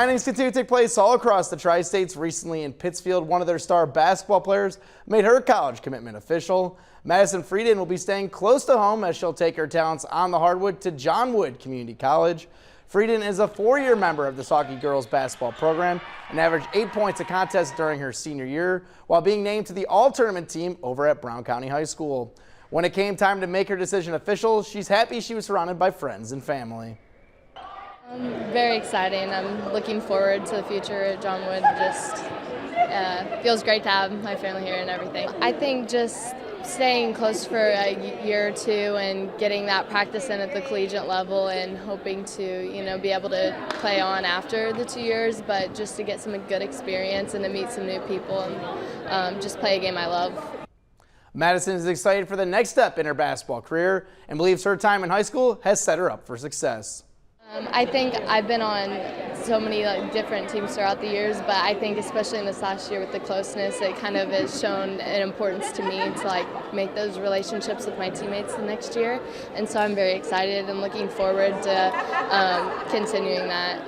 Signings continue to take place all across the Tri-States. Recently in Pittsfield, one of their star basketball players made her college commitment official. Madison Frieden will be staying close to home as she'll take her talents on the hardwood to John Wood Community College. Frieden is a four-year member of the Saucony girls basketball program and averaged 8 points a contest during her senior year while being named to the all-tournament team over at Brown County High School. When it came time to make her decision official, she's happy she was surrounded by friends and family. Very exciting. I'm looking forward to the future at John Wood. Just feels great to have my family here and everything. I think just staying close for a year or two and getting that practice in at the collegiate level and hoping to, be able to play on after the 2 years, but just to get some good experience and to meet some new people and just play a game I love. Madison is excited for the next step in her basketball career and believes her time in high school has set her up for success. I think I've been on so many different teams throughout the years, but I think especially in this last year with the closeness, it kind of has shown an importance to me to make those relationships with my teammates the next year. And so I'm very excited and looking forward to continuing that.